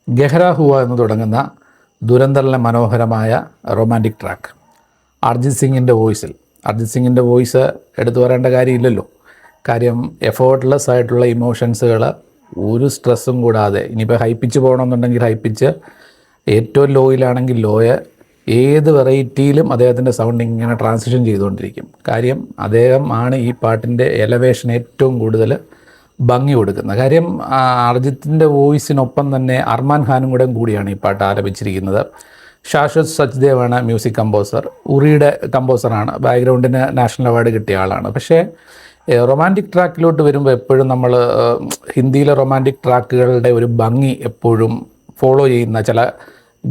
ഗഹ്ര ഹുവ എന്ന് തുടങ്ങുന്ന ദുരന്തറിലെ മനോഹരമായ റൊമാൻറ്റിക് ട്രാക്ക് അർജിത് സിംഗിൻ്റെ വോയിസ് എടുത്തു പറയേണ്ട കാര്യമില്ലല്ലോ. കാര്യം എഫേർട്ട്ലെസ് ആയിട്ടുള്ള ഇമോഷൻസുകൾ ഒരു സ്ട്രെസ്സും കൂടാതെ, ഇനിയിപ്പോൾ ഹൈപ്പിച്ച് പോകണമെന്നുണ്ടെങ്കിൽ ഹൈപ്പിച്ച്, ഏറ്റവും ലോയിലാണെങ്കിൽ ലോയെ, ഏത് വെറൈറ്റിയിലും അദ്ദേഹത്തിൻ്റെ സൗണ്ട് ഇങ്ങനെ ട്രാൻസിഷൻ ചെയ്തുകൊണ്ടിരിക്കും. കാര്യം അദ്ദേഹം ആണ് ഈ പാട്ടിൻ്റെ എലവേഷൻ ഏറ്റവും കൂടുതൽ ഭംഗി കൊടുക്കുന്നത്. കാര്യം അർജിത്തിൻ്റെ വോയിസിനൊപ്പം തന്നെ അർമാൻ ഖാനും കൂടിയാണ് ഈ പാട്ട് ആലപിച്ചിരിക്കുന്നത്. ശാശ്വത് സച്ദേവാണ് മ്യൂസിക് കമ്പോസർ. ഉറിയുടെ കമ്പോസറാണ്. ബാക്ക്ഗ്രൗണ്ടിന് നാഷണൽ അവാർഡ് കിട്ടിയ ആളാണ്. പക്ഷേ റൊമാൻറ്റിക് ട്രാക്കിലോട്ട് വരുമ്പോൾ എപ്പോഴും നമ്മൾ ഹിന്ദിയിലെ റൊമാൻറ്റിക് ട്രാക്കുകളുടെ ഒരു ഭംഗി എപ്പോഴും ഫോളോ ചെയ്യുന്ന ചില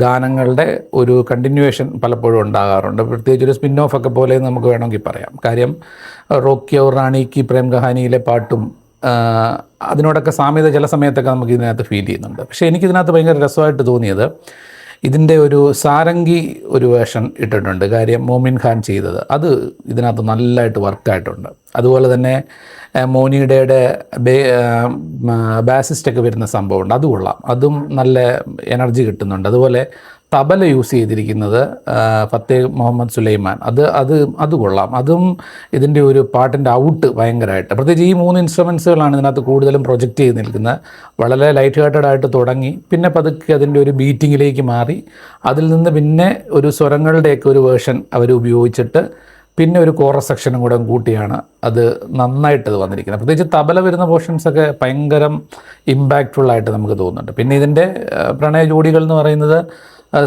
ഗാനങ്ങളുടെ ഒരു കണ്ടിന്യൂവേഷൻ പലപ്പോഴും ഉണ്ടാകാറുണ്ട്. പ്രത്യേകിച്ച് ഒരു സ്പിൻ ഓഫ് ഒക്കെ പോലെ നമുക്ക് വേണമെങ്കിൽ പറയാം. കാര്യം റോക്കി ഔർ റാണി കി പ്രേം കഹാനിയിലെ പാട്ടും അതിനോടൊക്കെ സാമ്യത ചില സമയത്തൊക്കെ നമുക്ക് ഇതിനകത്ത് ഫീൽ ചെയ്യുന്നുണ്ട്. പക്ഷേ എനിക്കിതിനകത്ത് ഭയങ്കര രസമായിട്ട് തോന്നിയത് ഇതിൻ്റെ ഒരു സാരംഗി ഒരു വേർഷൻ ഇട്ടിട്ടുണ്ട്. കാര്യം മോമിൻ ഖാൻ ചെയ്തത് അത് ഇതിനകത്ത് നല്ലതായിട്ട് വർക്കായിട്ടുണ്ട്. അതുപോലെ തന്നെ മോനിയുടെ ബാസിസ്റ്റൊക്കെ വരുന്ന സംഭവമുണ്ട്, അത് കൊള്ളാം, അതും നല്ല എനർജി കിട്ടുന്നുണ്ട്. അതുപോലെ തബല യൂസ് ചെയ്തിരിക്കുന്നത് ഫത്തേഹ് മുഹമ്മദ് സുലൈമാൻ, അത് കൊള്ളാം. അതും ഇതിൻ്റെ ഒരു പാട്ടിൻ്റെ ഔട്ട് ഭയങ്കരമായിട്ട്, പ്രത്യേകിച്ച് ഈ 3 ഇൻസ്ട്രുമെൻസുകളാണ് ഇതിനകത്ത് കൂടുതലും പ്രൊജക്റ്റ് ചെയ്ത് നിൽക്കുന്നത്. വളരെ ലൈറ്റ് ഹാർട്ടഡ് ആയിട്ട് തുടങ്ങി, പിന്നെ പതുക്കെ അതിൻ്റെ ഒരു ബീറ്റിങ്ങിലേക്ക് മാറി, അതിൽ നിന്ന് പിന്നെ ഒരു സ്വരങ്ങളുടെയൊക്കെ ഒരു വേർഷൻ അവർ ഉപയോഗിച്ചിട്ട് പിന്നെ ഒരു കോറസ് സെക്ഷനും കൂടെ കൂട്ടിയാണ് അത് നന്നായിട്ടത് വന്നിരിക്കുന്നത്. പ്രത്യേകിച്ച് തബല വരുന്ന പോർഷൻസൊക്കെ ഭയങ്കരം ഇമ്പാക്റ്റ്ഫുള്ളായിട്ട് നമുക്ക് തോന്നുന്നുണ്ട്. പിന്നെ ഇതിൻ്റെ പ്രണയ ജോഡികൾ എന്ന് പറയുന്നത്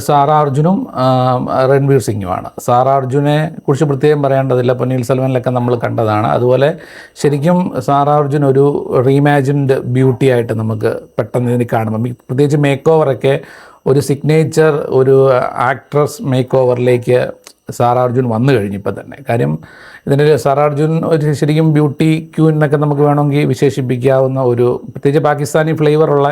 സാറാ അർജുനും രൺവീർ സിംഗുമാണ്. സാറാ അർജുനെ കുറിച്ച് പ്രത്യേകം പറയേണ്ടതില്ല, പൊന്നിയിൽ സെൽവനിലൊക്കെ നമ്മൾ കണ്ടതാണ്. അതുപോലെ ശരിക്കും സാറാ അർജുൻ ഒരു റീഇമാജിൻഡ് ബ്യൂട്ടി ആയിട്ട് നമുക്ക് പെട്ടെന്ന് ഇതിന് കാണുമ്പോൾ, പ്രത്യേകിച്ച് മേക്ക് ഓവറൊക്കെ ഒരു സിഗ്നേച്ചർ ഒരു ആക്ട്രസ് മേക്ക് ഓവറിലേക്ക് സാറാ അർജുൻ വന്നു കഴിഞ്ഞപ്പോൾ തന്നെ. കാര്യം ഇതിൻ്റെ സാറാ അർജുൻ ഒരു ശരിക്കും ബ്യൂട്ടി ക്യൂൻ എന്നൊക്കെ നമുക്ക് വേണമെങ്കിൽ വിശേഷിപ്പിക്കാവുന്ന ഒരു, പ്രത്യേകിച്ച് പാകിസ്ഥാനി ഫ്ലേവറുള്ള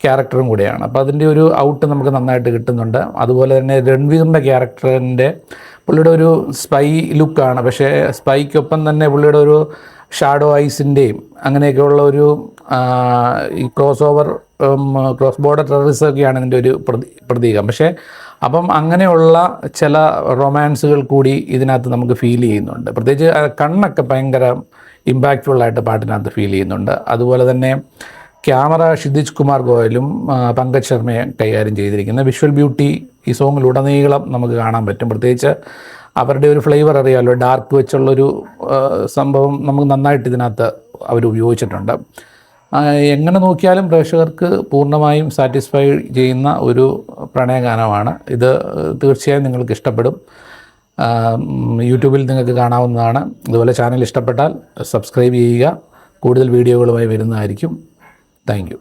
ക്യാരക്ടറും കൂടെയാണ്. അപ്പോൾ അതിൻ്റെ ഒരു ഔട്ട് നമുക്ക് നന്നായിട്ട് കിട്ടുന്നുണ്ട്. അതുപോലെ തന്നെ രൺവീറിൻ്റെ ക്യാരക്ടറിൻ്റെ പുള്ളിയുടെ ഒരു സ്പൈ ലുക്കാണ്. പക്ഷേ സ്പൈക്കൊപ്പം തന്നെ പുള്ളിയുടെ ഒരു ഷാഡോ ഐസിൻ്റെയും അങ്ങനെയൊക്കെയുള്ള ഒരു ഈ ക്രോസ് ബോർഡർ ടെററിസമൊക്കെയാണ് ഇതിൻ്റെ ഒരു പ്രതീകം. പക്ഷേ അപ്പം അങ്ങനെയുള്ള ചില റൊമാൻസുകൾ കൂടി ഇതിനകത്ത് നമുക്ക് ഫീൽ ചെയ്യുന്നുണ്ട്. പ്രത്യേകിച്ച് കണ്ണൊക്കെ ഭയങ്കര ഇമ്പാക്റ്റ്ഫുള്ളായിട്ട് പാട്ടിനകത്ത് ഫീൽ ചെയ്യുന്നുണ്ട്. അതുപോലെ തന്നെ ക്യാമറ ഷിദ്ദിജ് കുമാർ ഗോയലും പങ്കജ് ശർമ്മയെ കൈകാര്യം ചെയ്തിരിക്കുന്ന വിഷ്വൽ ബ്യൂട്ടി ഈ സോങ്ങിലുടനീളം നമുക്ക് കാണാൻ പറ്റും. പ്രത്യേകിച്ച് അവരുടെ ഒരു ഫ്ലേവർ അറിയാമല്ലോ, ഡാർക്ക് വെച്ചുള്ളൊരു സംഭവം നമുക്ക് നന്നായിട്ട് ഇതിനകത്ത് അവർ ഉപയോഗിച്ചിട്ടുണ്ട്. എങ്ങനെ നോക്കിയാലും പ്രേക്ഷകർക്ക് പൂർണ്ണമായും സാറ്റിസ്ഫൈ ചെയ്യുന്ന ഒരു പ്രണയഗാനമാണ് ഇത്. തീർച്ചയായും നിങ്ങൾക്ക് ഇഷ്ടപ്പെടും. യൂട്യൂബിൽ നിങ്ങൾക്ക് കാണാവുന്നതാണ്. അതുപോലെ ചാനൽ ഇഷ്ടപ്പെട്ടാൽ സബ്സ്ക്രൈബ് ചെയ്യുക. കൂടുതൽ വീഡിയോകളുമായി വരുന്നതായിരിക്കും. Thank you.